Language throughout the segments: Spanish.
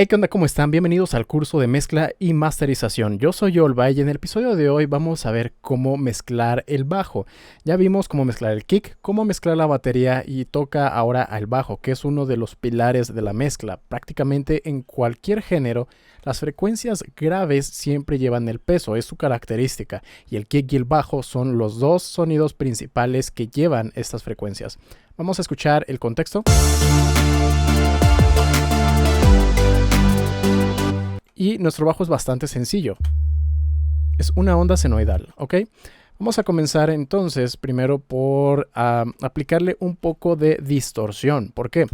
Hey, ¿qué onda? ¿Cómo están? Bienvenidos al curso de mezcla y masterización. Yo soy Olva y en el episodio de hoy vamos a ver cómo mezclar el bajo. Ya vimos cómo mezclar el kick, cómo mezclar la batería y toca ahora al bajo, que es uno de los pilares de la mezcla. Prácticamente en cualquier género, las frecuencias graves siempre llevan el peso, es su característica, y el kick y el bajo son los dos sonidos principales que llevan estas frecuencias. Vamos a escuchar el contexto. Y nuestro bajo es bastante sencillo. Es una onda senoidal, ¿ok? Vamos a comenzar entonces primero por aplicarle un poco de distorsión. ¿Por qué?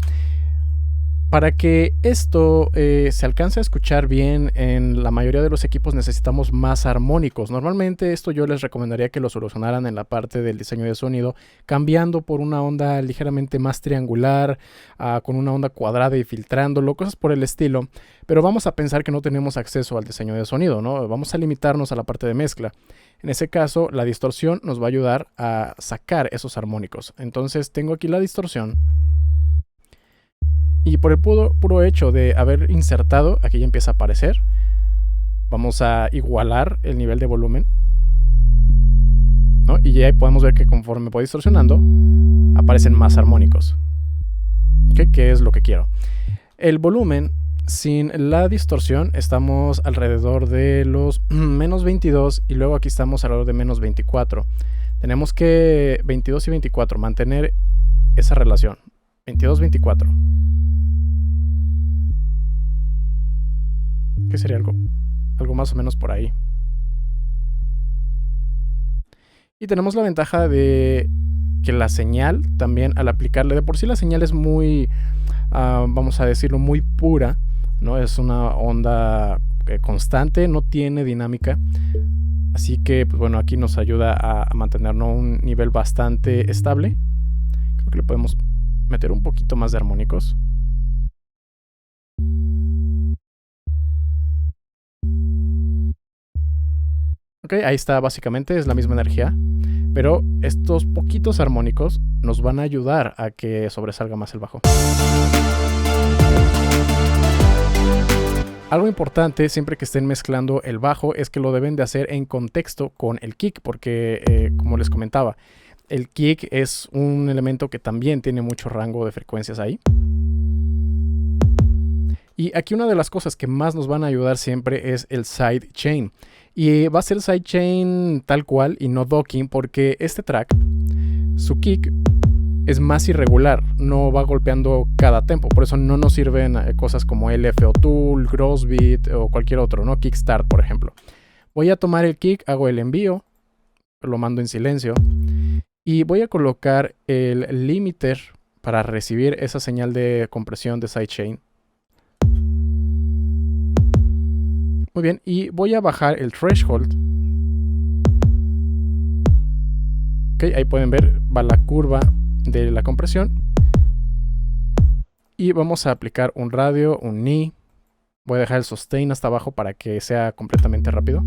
Para que esto se alcance a escuchar bien, en la mayoría de los equipos necesitamos más armónicos. Normalmente esto yo les recomendaría que lo solucionaran en la parte del diseño de sonido, cambiando por una onda ligeramente más triangular, con una onda cuadrada y filtrándolo, cosas por el estilo. Pero vamos a pensar que no tenemos acceso al diseño de sonido, ¿no? Vamos a limitarnos a la parte de mezcla. En ese caso, la distorsión nos va a ayudar a sacar esos armónicos. Entonces tengo aquí la distorsión. Y por el puro hecho de haber insertado, aquí ya empieza a aparecer. Vamos a igualar el nivel de volumen, ¿no? Y ya podemos ver que conforme voy distorsionando, aparecen más armónicos. ¿Okay? ¿Qué es lo que quiero? El volumen, sin la distorsión, estamos alrededor de los menos 22 y luego aquí estamos alrededor de menos 24. Tenemos que 22 y 24, mantener esa relación. 22-24. ¿Qué sería algo más o menos por ahí? Y tenemos la ventaja de que la señal también, al aplicarle, de por sí la señal es muy, vamos a decirlo, muy pura, ¿no? Es una onda constante, no tiene dinámica. Así que, pues bueno, aquí nos ayuda a mantenernos un nivel bastante estable. Creo que le podemos meter un poquito más de armónicos. Ok, ahí está, básicamente es la misma energía, pero estos poquitos armónicos nos van a ayudar a que sobresalga más el bajo. Algo importante siempre que estén mezclando el bajo es que lo deben de hacer en contexto con el kick, porque como les comentaba, el kick es un elemento que también tiene mucho rango de frecuencias ahí. Y aquí una de las cosas que más nos van a ayudar siempre es el sidechain. Y va a ser sidechain tal cual y no docking, porque este track, su kick es más irregular, no va golpeando cada tempo. Por eso no nos sirven cosas como LFO Tool, Grossbeat o cualquier otro, ¿no? Kickstart, por ejemplo. Voy a tomar el kick, hago el envío, lo mando en silencio. Y voy a colocar el limiter para recibir esa señal de compresión de sidechain. Muy bien, y voy a bajar el threshold. Ok, ahí pueden ver, va la curva de la compresión. Y vamos a aplicar un radio, un knee. Voy a dejar el sustain hasta abajo para que sea completamente rápido.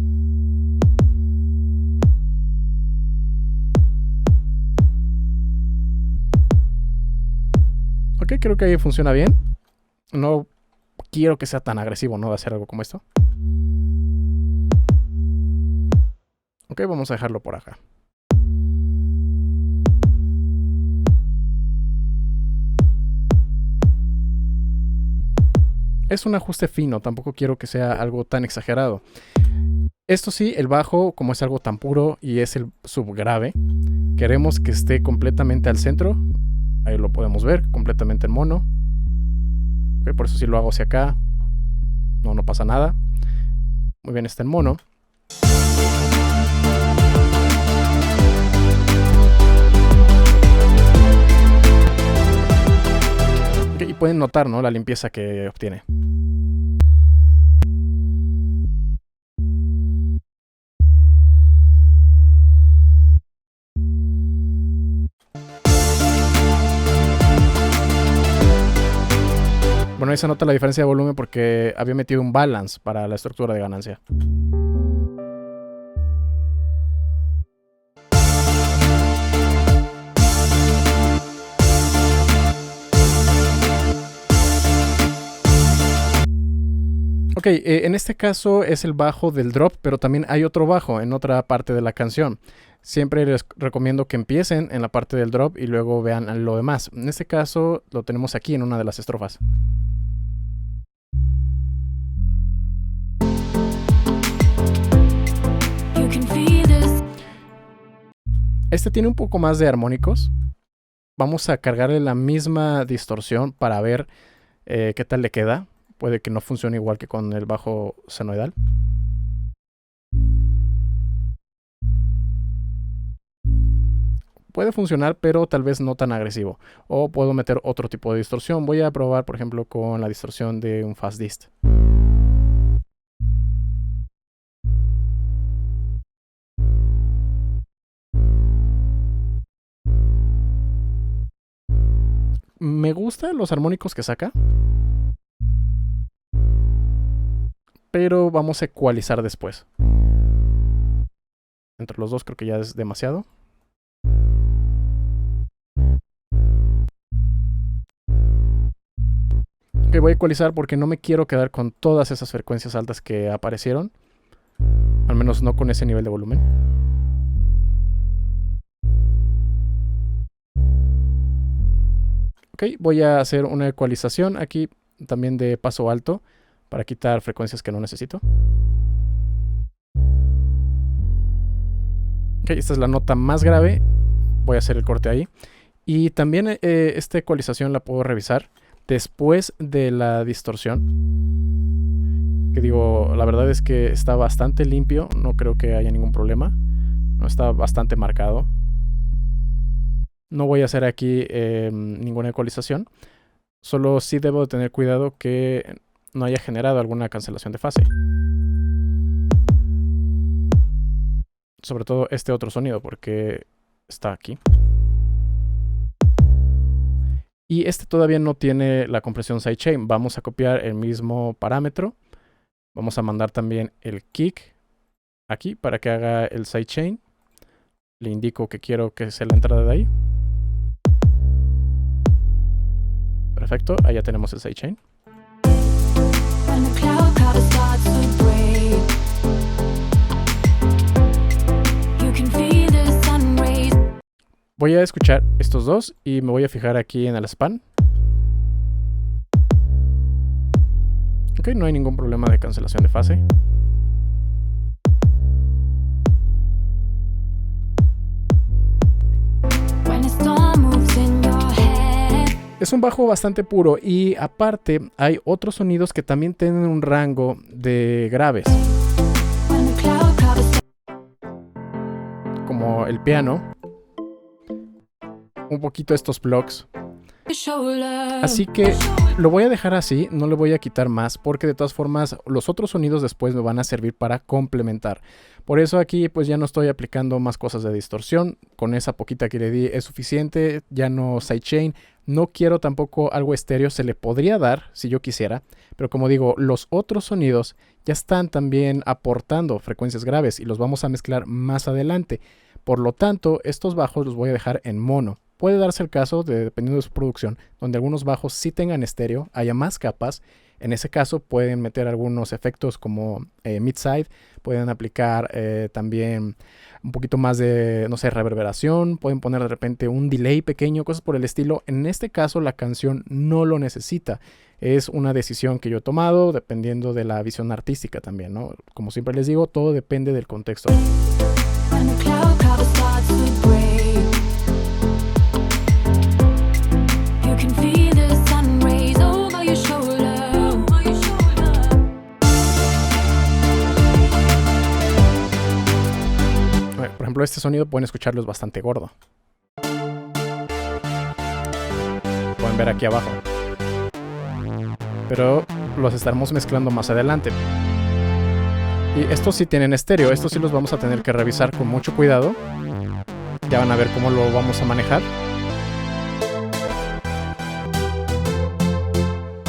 Ok, creo que ahí funciona bien. No quiero que sea tan agresivo, ¿no? De hacer algo como esto. Ok, vamos a dejarlo por acá. Es un ajuste fino, tampoco quiero que sea algo tan exagerado. Esto sí, el bajo, como es algo tan puro y es el subgrave, queremos que esté completamente al centro. Ahí lo podemos ver, completamente en mono. Okay, por eso si lo hago hacia acá, no pasa nada. Muy bien, está en mono. Okay, y pueden notar, ¿no?, la limpieza que obtiene. Bueno, ahí se nota la diferencia de volumen porque había metido un balance para la estructura de ganancia. Ok, en este caso es el bajo del drop, pero también hay otro bajo en otra parte de la canción. Siempre les recomiendo que empiecen en la parte del drop y luego vean lo demás. En este caso lo tenemos aquí en una de las estrofas. Este tiene un poco más de armónicos. Vamos a cargarle la misma distorsión para ver qué tal le queda. Puede que no funcione igual que con el bajo senoidal. Puede funcionar, pero tal vez no tan agresivo. O puedo meter otro tipo de distorsión. Voy a probar, por ejemplo, con la distorsión de un fast dist. Me gustan los armónicos que saca, pero vamos a ecualizar después. Entre los dos creo que ya es demasiado. Ok, voy a ecualizar porque no me quiero quedar con todas esas frecuencias altas que aparecieron. Al menos no con ese nivel de volumen. Ok, voy a hacer una ecualización aquí también de paso alto para quitar frecuencias que no necesito. Ok, esta es la nota más grave. Voy a hacer el corte ahí. Y también esta ecualización la puedo revisar después de la distorsión. Que digo, la verdad es que está bastante limpio. No creo que haya ningún problema. No está bastante marcado. No voy a hacer aquí ninguna ecualización. Solo sí debo de tener cuidado que no haya generado alguna cancelación de fase. Sobre todo este otro sonido, porque está aquí. Y este todavía no tiene la compresión sidechain. Vamos a copiar el mismo parámetro. Vamos a mandar también el kick aquí para que haga el sidechain. Le indico que quiero que sea la entrada de ahí. Perfecto, ahí ya tenemos el sidechain. Voy a escuchar estos dos y me voy a fijar aquí en el span. Ok, no hay ningún problema de cancelación de fase. Es un bajo bastante puro y aparte hay otros sonidos que también tienen un rango de graves. Como el piano. Un poquito estos blocks. Así que lo voy a dejar así, no le voy a quitar más porque de todas formas los otros sonidos después me van a servir para complementar. Por eso aquí pues ya no estoy aplicando más cosas de distorsión, con esa poquita que le di es suficiente, ya no sidechain, no quiero tampoco algo estéreo, se le podría dar si yo quisiera, pero como digo, los otros sonidos ya están también aportando frecuencias graves y los vamos a mezclar más adelante. Por lo tanto, estos bajos los voy a dejar en mono. Puede darse el caso, dependiendo de su producción, donde algunos bajos sí tengan estéreo, haya más capas. En ese caso pueden meter algunos efectos como mid-side, pueden aplicar también un poquito más de, no sé, reverberación, pueden poner de repente un delay pequeño, cosas por el estilo. En este caso la canción no lo necesita. Es una decisión que yo he tomado dependiendo de la visión artística también, ¿no? Como siempre les digo, todo depende del contexto. Por ejemplo, este sonido pueden escucharlo, es bastante gordo. Pueden ver aquí abajo. Pero los estaremos mezclando más adelante. Y estos sí tienen estéreo, estos sí los vamos a tener que revisar con mucho cuidado. Ya van a ver cómo lo vamos a manejar.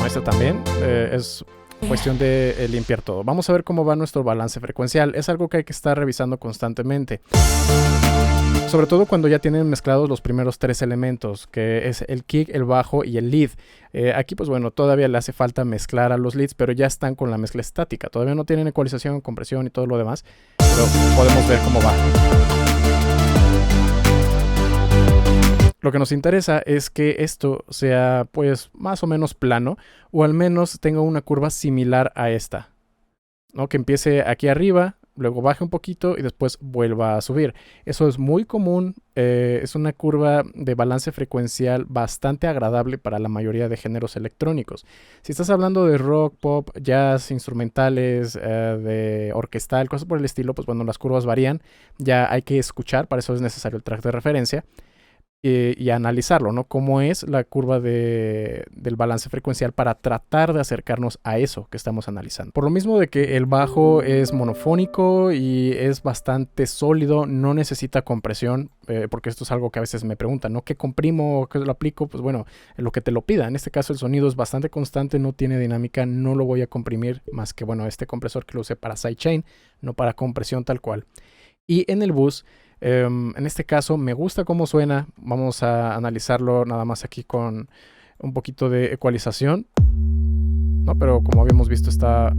Este también es cuestión de limpiar todo. Vamos a ver cómo va nuestro balance frecuencial. Es algo que hay que estar revisando constantemente. Sobre todo cuando ya tienen mezclados los primeros 3 elementos, que es el kick, el bajo y el lead. Aquí pues bueno, todavía le hace falta mezclar a los leads, pero ya están con la mezcla estática. Todavía no tienen ecualización, compresión y todo lo demás, pero podemos ver cómo va. Lo que nos interesa es que esto sea pues más o menos plano, o al menos tenga una curva similar a esta, ¿no? Que empiece aquí arriba, luego baje un poquito y después vuelva a subir. Eso es muy común, es una curva de balance frecuencial bastante agradable para la mayoría de géneros electrónicos. Si estás hablando de rock, pop, jazz, instrumentales, de orquestal, cosas por el estilo, pues bueno, las curvas varían, ya hay que escuchar, para eso es necesario el track de referencia. Y analizarlo, ¿no? Cómo es la curva del balance frecuencial para tratar de acercarnos a eso que estamos analizando. Por lo mismo de que el bajo es monofónico y es bastante sólido, no necesita compresión, porque esto es algo que a veces me preguntan, ¿no? ¿Qué comprimo? ¿Qué lo aplico? Pues bueno, lo que te lo pida. En este caso el sonido es bastante constante, no tiene dinámica, no lo voy a comprimir más que, bueno, este compresor que lo usé para sidechain, no para compresión tal cual. Y en el bus, en este caso me gusta cómo suena. Vamos a analizarlo nada más aquí con un poquito de ecualización, ¿no? Pero como habíamos visto está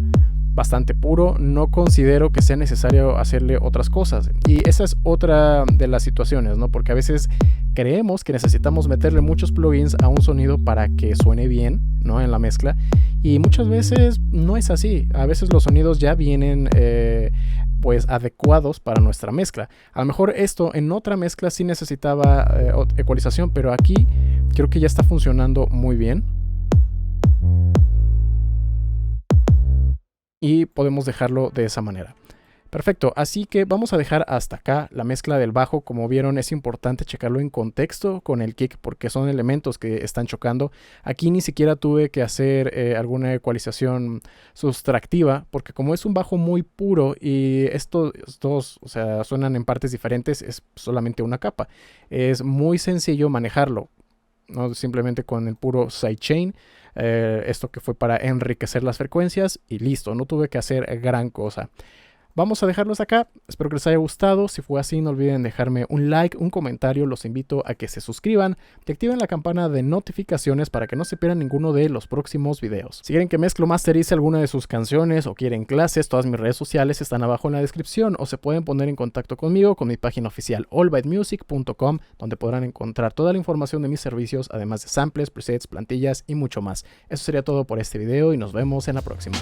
bastante puro. No considero que sea necesario hacerle otras cosas. Y esa es otra de las situaciones, ¿no? Porque a veces creemos que necesitamos meterle muchos plugins a un sonido para que suene bien, ¿no? En la mezcla. Y muchas veces no es así. A veces los sonidos ya vienen pues adecuados para nuestra mezcla. A lo mejor esto en otra mezcla sí necesitaba ecualización, pero aquí creo que ya está funcionando muy bien. Y podemos dejarlo de esa manera. Perfecto, así que vamos a dejar hasta acá la mezcla del bajo. Como vieron, es importante checarlo en contexto con el kick porque son elementos que están chocando. Aquí ni siquiera tuve que hacer alguna ecualización sustractiva porque como es un bajo muy puro y estos dos, o sea, suenan en partes diferentes, es solamente una capa. Es muy sencillo manejarlo, ¿no? Simplemente con el puro sidechain. Esto que fue para enriquecer las frecuencias y listo, no tuve que hacer gran cosa. Vamos a dejarlos acá, espero que les haya gustado. Si fue así, no olviden dejarme un like, un comentario. Los invito a que se suscriban, que activen la campana de notificaciones para que no se pierdan ninguno de los próximos videos. Si quieren que mezclo masterice alguna de sus canciones o quieren clases, todas mis redes sociales están abajo en la descripción o se pueden poner en contacto conmigo con mi página oficial allbytemusic.com, donde podrán encontrar toda la información de mis servicios, además de samples, presets, plantillas y mucho más. Eso sería todo por este video y nos vemos en la próxima.